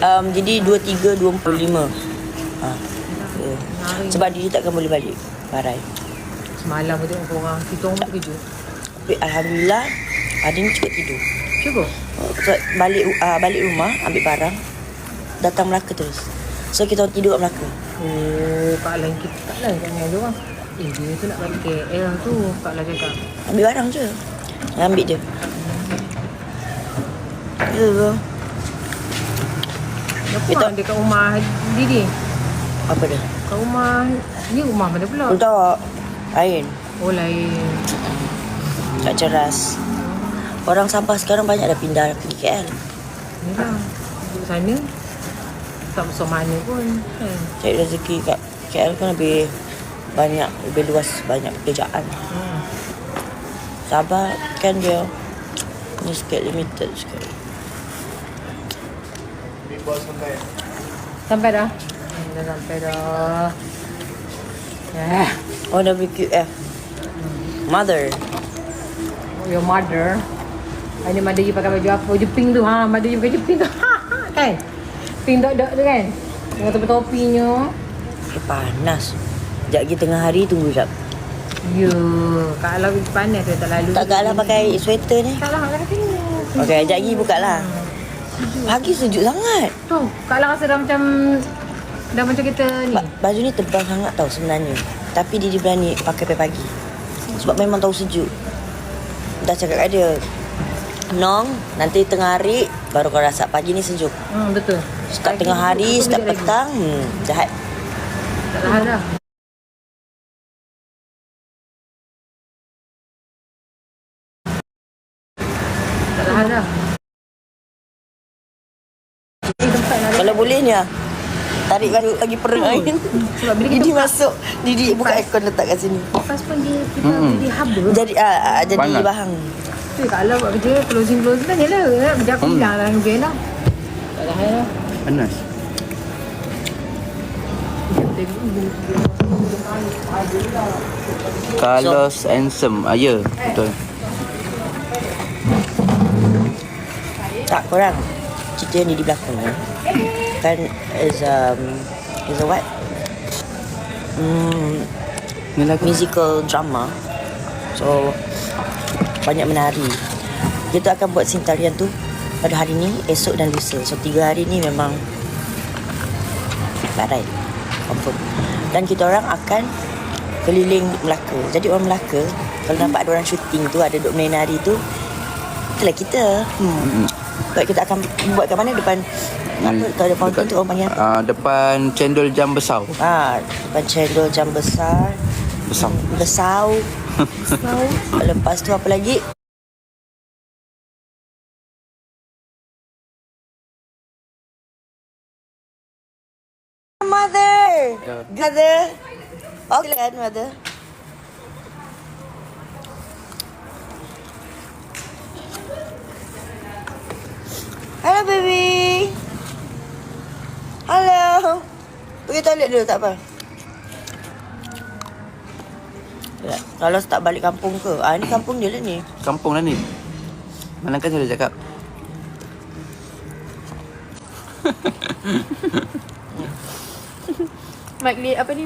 Jadi 23, 25. Sebab dia takkan boleh balik Parai. Semalam tengok korang. Kita orang pun terkejut. Tapi Alhamdulillah hari ni cepat tidur. Cuba. Balik rumah ambil barang, datang Melaka terus. So kita orang tidur kat Melaka. Oh, Kak Lan kita Kak Lan kat dengan dia orang. Dia tu nak balik KL tu. Kak Lan cakap Ambil barang je. Ambil je. Ya ke? Apa dekat rumah Didi? Apa dia? Kat rumah. Ni rumah mana pula? Tak. Lain. Oh, lain. Kat Ceras. Orang sampah sekarang banyak dah pindah pergi KL. Yalah. Duduk sana. Tak besar mana pun. Cari rezeki kat KL kan lebih banyak, lebih luas, banyak pekerjaan. Sabah kan dia ni sikit limited sikit. Sampai dah? Dah sampai dah. Oh, WQF. Mother. Your mother. Ini mother you pakai baju apa? Baju pink tu. Mother you pakai baju pink tu. Kan? Pink dot-dot tu kan? Dengan topi-topinya. Panas. Sekejap lagi tengah hari tunggu sekejap. Ya. Kak Alah panas tu tak lalu. Tak Kak Alah pakai sweater ni. Tak lah, Kak Alah tengok. Okey, sekejap lagi buka lah. Pagi sejuk sangat. Tu, Kak Alah rasa dah macam kita ni. Baju ni tebal sangat tau sebenarnya. Tapi dia berani pakai pagi. Sebab memang tahu sejuk. Dah cakap kat dia, Nong, nanti tengah hari baru kau rasa pagi ni sejuk. Betul. Start tengah hari, start petang, jahat. Tak tahan dah. Tak tahan dah. Kalau boleh ni tarik lagi perut angin. Sebab bila Didi masuk, Didi buka aircon letak kat sini. Lepas pun kita jadi haba. Jadi Panas. bahang. Tu kalau buat kerja closing kan yalah. Berjam hilang lah mungkin lah. Tak tahan lah. Panas. Carlos Handsome. Ya, betul. Tak korang. Cerita ni di belakang kan is a what? Musical drama. So banyak menari. Kita akan buat scene tarian tu pada hari ni, esok dan lusa. So 3 hari ni memang barai confirm. Dan kita orang akan keliling Melaka. Jadi orang Melaka kalau nampak ada orang syuting tu, ada duk menari tu, itulah kita. Baik, kita akan buat kat mana? Depan apa? Kalau ada fountain tu orang panggil apa? Depan Cendol Jam Besar. Depan Cendol Jam Besar. Besau. Lepas tu apa lagi? Mother. Okay kan, mother? Hello baby. Hello. Pergi toilet dulu tak apa. Kalau tak balik kampung ke? Ni kampung dia lah ni. Kampung lah ni. Mana kan saya dah cakap. Mak, apa ni?